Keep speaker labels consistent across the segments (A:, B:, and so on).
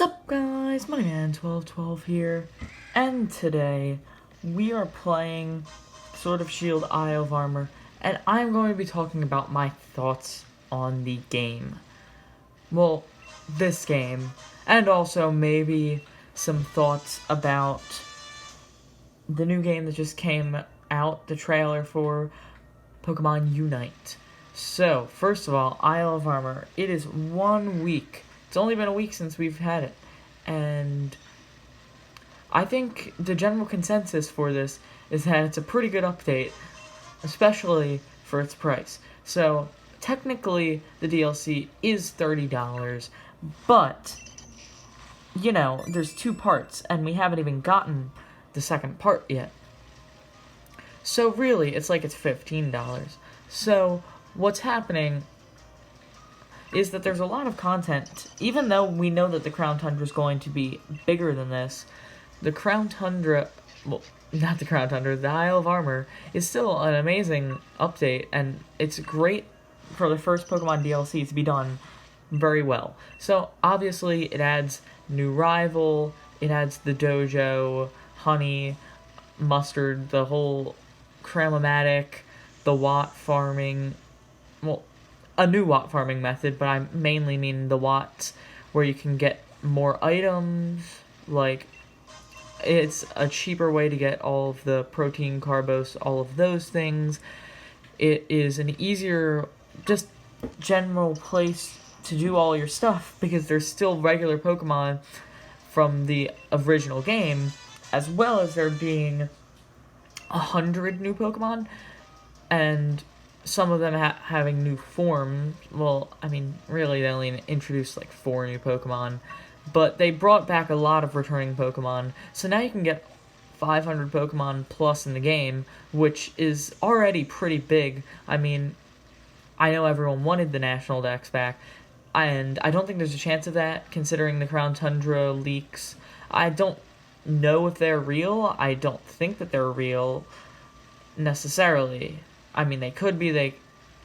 A: Sup guys, my man 1212 here, and today we are playing Sword of Shield Isle of Armor, and I'm going to be talking about my thoughts on the game. Well, this game, and also maybe some thoughts about the new game that just came out, the trailer for Pokemon Unite. So, first of all, Isle of Armor, it is 1 week. It's only been a week since we've had it, and I think the general consensus for this is that it's a pretty good update, especially for its price. So, technically, the DLC is $30, but, you know, there's 2 parts, and we haven't even gotten the second part yet. So, really, it's like it's $15. So, what's happening is that there's a lot of content. Even though we know that the Crown Tundra is going to be bigger than this, the Crown Tundra, well, not the Crown Tundra, the Isle of Armor is still an amazing update, and it's great for the first Pokemon DLC to be done very well. So, obviously, it adds new rival, it adds the dojo, honey, mustard, the whole Cramomatic, the Watt farming, well, a new Watt farming method, but I mainly mean the Watts, where you can get more items, like, it's a cheaper way to get all of the protein, carbos, all of those things. It is an easier, just general place to do all your stuff, because there's still regular Pokemon from the original game, as well as there being 100 new Pokemon, and some of them having new forms. Well, I mean, really, they only introduced like 4 new Pokemon, but they brought back a lot of returning Pokemon, so now you can get 500 Pokemon plus in the game, which is already pretty big. I mean, I know everyone wanted the National Dex back, and I don't think there's a chance of that, considering the Crown Tundra leaks. I don't know if they're real. I don't think that they're real, necessarily. I mean, they could be, they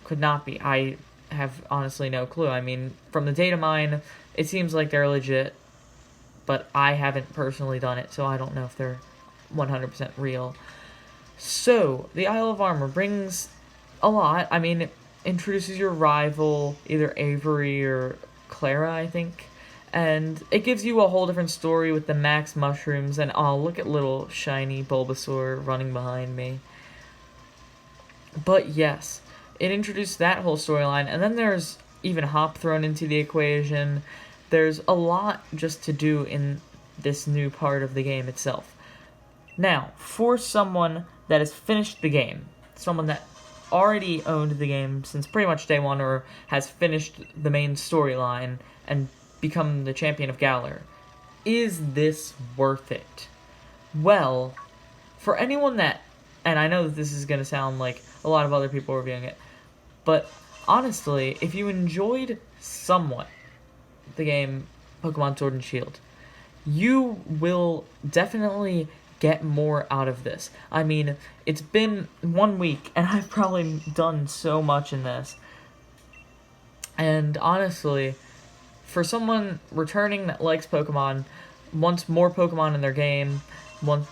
A: could not be. I have honestly no clue. I mean, from the data mine, it seems like they're legit, but I haven't personally done it, so I don't know if they're 100% real. So, the Isle of Armor brings a lot. I mean, it introduces your rival, either Avery or Clara, I think, and it gives you a whole different story with the max mushrooms, and oh, look at little shiny Bulbasaur running behind me. But yes, it introduced that whole storyline, and then there's even Hop thrown into the equation. There's a lot just to do in this new part of the game itself. Now, for someone that has finished the game, someone that already owned the game since pretty much day one, or has finished the main storyline and become the champion of Galar, is this worth it? Well, for anyone that, and I know that this is going to sound like a lot of other people reviewing it, but honestly, if you enjoyed somewhat the game Pokemon Sword and Shield, you will definitely get more out of this. I mean, it's been 1 week, and I've probably done so much in this. And honestly, for someone returning that likes Pokemon, wants more Pokemon in their game, wants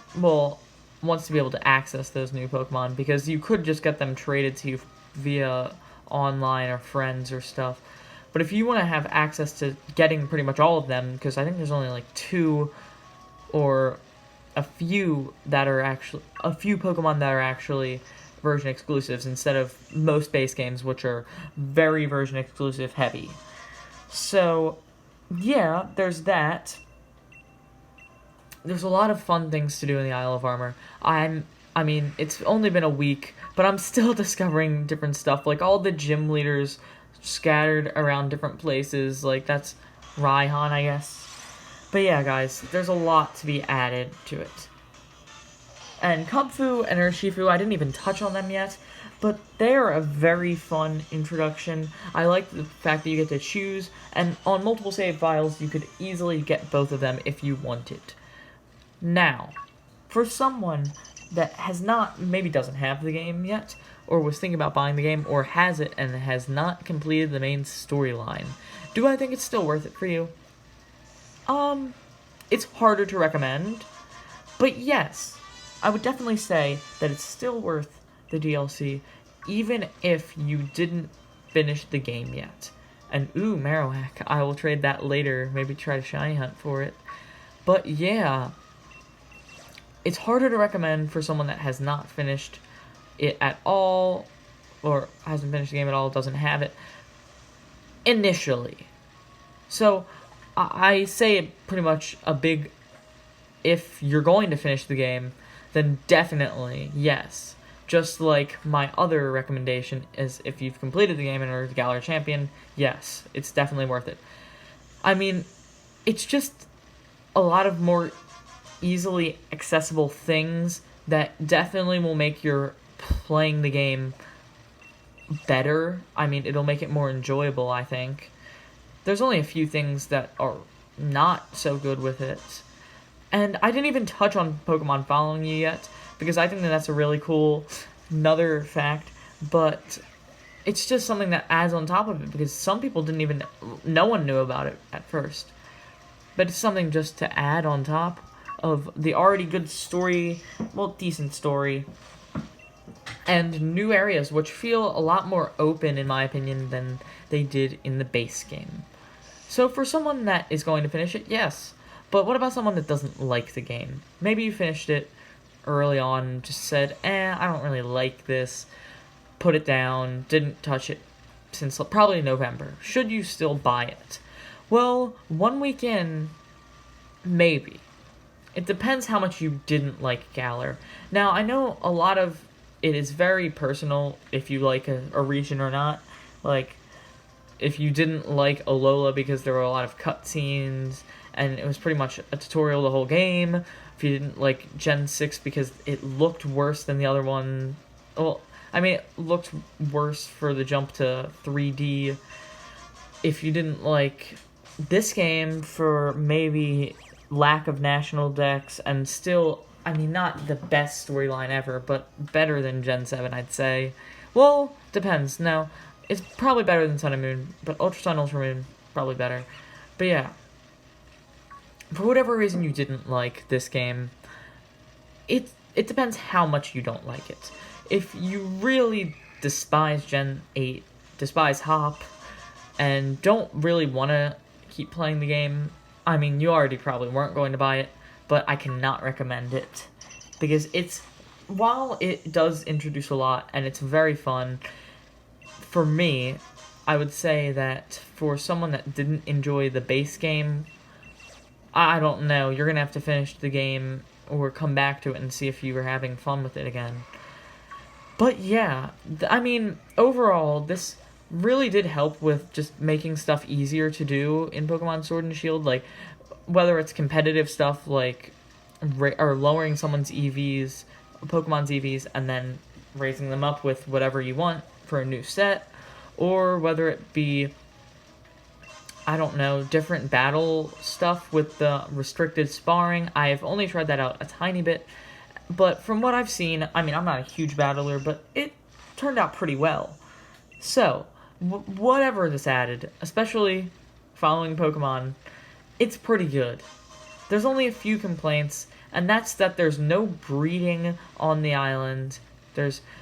A: to be able to access those new Pokemon, because you could just get them traded to you via online or friends or stuff. But if you want to have access to getting pretty much all of them, because I think there's only like 2 or a few Pokemon that are actually version exclusives, instead of most base games, which are very version exclusive heavy. So, yeah, there's that. There's a lot of fun things to do in the Isle of Armor. I mean, it's only been a week, but I'm still discovering different stuff, like all the gym leaders scattered around different places, like that's Raihan, I guess. But yeah, guys, there's a lot to be added to it. And Kubfu and Urshifu, I didn't even touch on them yet, but they're a very fun introduction. I like the fact that you get to choose, and on multiple save files, you could easily get both of them if you wanted. Now, for someone that has not, maybe doesn't have the game yet, or was thinking about buying the game, or has it and has not completed the main storyline, do I think it's still worth it for you? It's harder to recommend, but yes, I would definitely say that it's still worth the DLC, even if you didn't finish the game yet. And ooh, Marowak, I will trade that later, maybe try to shiny hunt for it. But yeah, it's harder to recommend for someone that has not finished it at all, or hasn't finished the game at all, doesn't have it, initially. So, I say pretty much a big, if you're going to finish the game, then definitely, yes. Just like my other recommendation is if you've completed the game and are the Galar champion, yes, it's definitely worth it. I mean, it's just a lot of more easily accessible things that definitely will make your playing the game better. I mean, it'll make it more enjoyable, I think. There's only a few things that are not so good with it. And I didn't even touch on Pokemon following you yet, because I think that that's a really cool another fact, but it's just something that adds on top of it, because some people didn't even, no one knew about it at first. But it's something just to add on top of the already good story, well, decent story, and new areas, which feel a lot more open, in my opinion, than they did in the base game. So for someone that is going to finish it, yes. But what about someone that doesn't like the game? Maybe you finished it early on and just said, I don't really like this, put it down, didn't touch it since probably November. Should you still buy it? Well, 1 week in, maybe. It depends how much you didn't like Galar. Now, I know a lot of it is very personal if you like a region or not. Like, if you didn't like Alola because there were a lot of cutscenes and it was pretty much a tutorial the whole game. If you didn't like Gen 6 because it looked worse than the other one. Well, I mean, it looked worse for the jump to 3D. If you didn't like this game for maybe lack of national decks and still, I mean, not the best storyline ever, but better than Gen 7, I'd say. Well, depends. No, it's probably better than Sun and Moon, but Ultra Sun, Ultra Moon, probably better. But yeah, for whatever reason you didn't like this game, it depends how much you don't like it. If you really despise Gen 8, despise Hop, and don't really want to keep playing the game, I mean, you already probably weren't going to buy it, but I cannot recommend it. Because while it does introduce a lot, and it's very fun, for me, I would say that for someone that didn't enjoy the base game, I don't know, you're going to have to finish the game or come back to it and see if you were having fun with it again. But yeah, I mean, overall, this really did help with just making stuff easier to do in Pokemon Sword and Shield, like, whether it's competitive stuff, like, or lowering someone's EVs, Pokemon's EVs, and then raising them up with whatever you want for a new set, or whether it be, I don't know, different battle stuff with the restricted sparring. I've only tried that out a tiny bit, but from what I've seen, I mean, I'm not a huge battler, but it turned out pretty well. So, whatever this added, especially following Pokemon, it's pretty good. There's only a few complaints, and that's that there's no breeding on the island.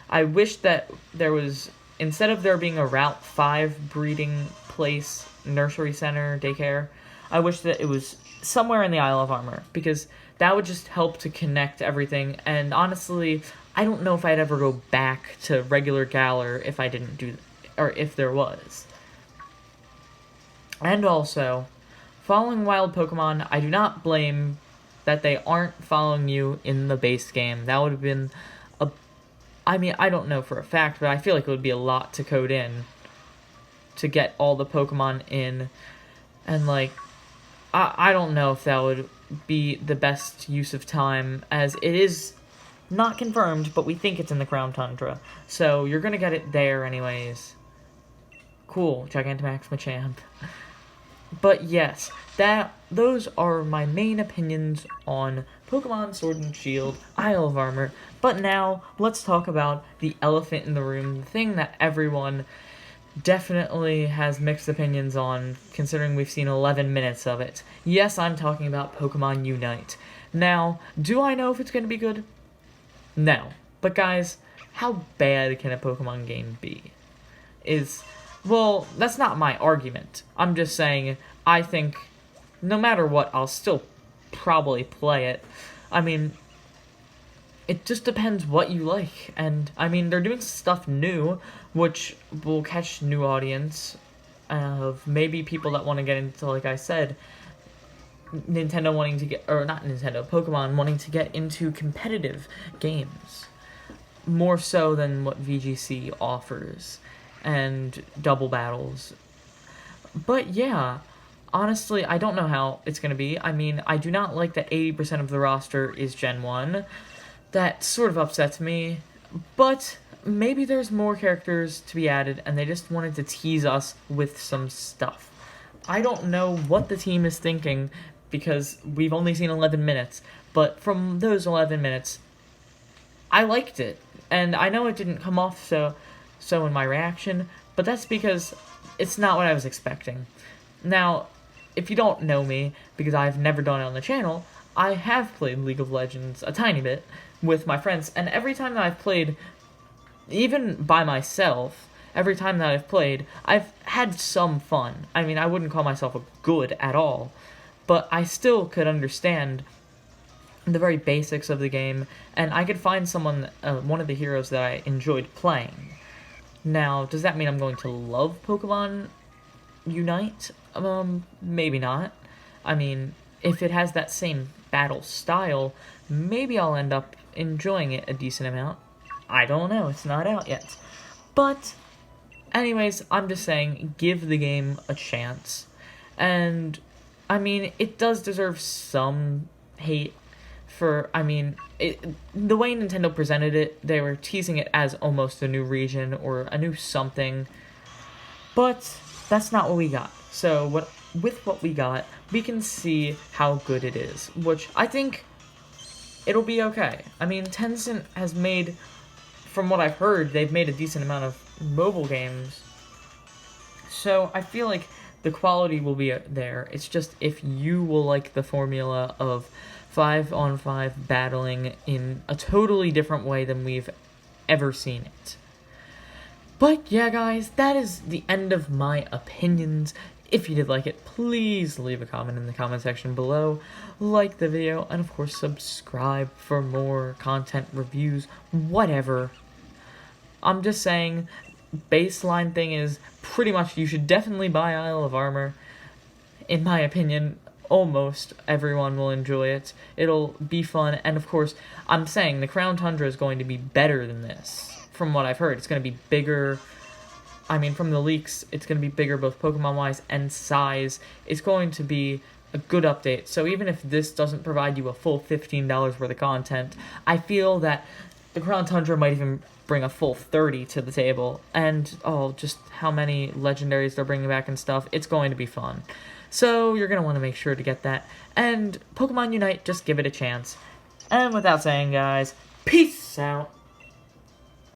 A: I wish that there was, instead of there being a Route 5 breeding place, nursery center, daycare, I wish that it was somewhere in the Isle of Armor, because that would just help to connect everything, and honestly, I don't know if I'd ever go back to regular Galar if I didn't do, or if there was. And also, following wild Pokemon, I do not blame that they aren't following you in the base game. That would have been I mean, I don't know for a fact, but I feel like it would be a lot to code in to get all the Pokemon in, and like, I don't know if that would be the best use of time, as it is not confirmed, but we think it's in the Crown Tundra, so you're gonna get it there anyways. Cool, Gigantamax Machamp. But yes, those are my main opinions on Pokemon Sword and Shield, Isle of Armor. But now, let's talk about the elephant in the room, the thing that everyone definitely has mixed opinions on, considering we've seen 11 minutes of it. Yes, I'm talking about Pokemon Unite. Now, do I know if it's going to be good? No. But guys, how bad can a Pokemon game be? Well, that's not my argument. I'm just saying, I think, no matter what, I'll still probably play it. I mean, it just depends what you like, and, I mean, they're doing stuff new, which will catch new audience, of maybe people that want to get into, like I said, Nintendo wanting to get, or not Nintendo, Pokemon wanting to get into competitive games. More so than what VGC offers, and double battles. But yeah, honestly, I don't know how it's going to be. I mean, I do not like that 80% of the roster is Gen 1. That sort of upsets me, but maybe there's more characters to be added, and they just wanted to tease us with some stuff. I don't know what the team is thinking, because we've only seen 11 minutes, but from those 11 minutes, I liked it. And I know it didn't come off so in my reaction, but that's because it's not what I was expecting. Now, if you don't know me, because I've never done it on the channel, I have played League of Legends a tiny bit with my friends, and every time that I've played, even by myself, every time that I've played, I've had some fun. I mean, I wouldn't call myself a good at all, but I still could understand the very basics of the game, and I could find someone, one of the heroes that I enjoyed playing. Now, does that mean I'm going to love Pokemon Unite? Maybe not. I mean, if it has that same battle style, maybe I'll end up enjoying it a decent amount. I don't know, it's not out yet. But, anyways, I'm just saying, give the game a chance. And, I mean, it does deserve some hate for, I mean, the way Nintendo presented it, they were teasing it as almost a new region or a new something, but that's not what we got. So with what we got, we can see how good it is, which I think it'll be okay. I mean, Tencent has made, from what I've heard, they've made a decent amount of mobile games, so I feel like the quality will be there. It's just if you will like the formula of 5-on-5 battling in a totally different way than we've ever seen it. But yeah, guys, that is the end of my opinions. If you did like it, please leave a comment in the comment section below, like the video, and of course subscribe for more content, reviews, whatever. I'm just saying, baseline thing is pretty much you should definitely buy Isle of Armor. In my opinion, almost everyone will enjoy it. It'll be fun, and of course, I'm saying the Crown Tundra is going to be better than this. From what I've heard, it's going to be bigger. I mean, from the leaks, it's going to be bigger both Pokemon-wise and size. It's going to be a good update. So even if this doesn't provide you a full $15 worth of content, I feel that the Crown Tundra might even bring a full 30 to the table. And, oh, just how many legendaries they're bringing back and stuff. It's going to be fun. So you're going to want to make sure to get that. And Pokemon Unite, just give it a chance. And without saying, guys, peace out.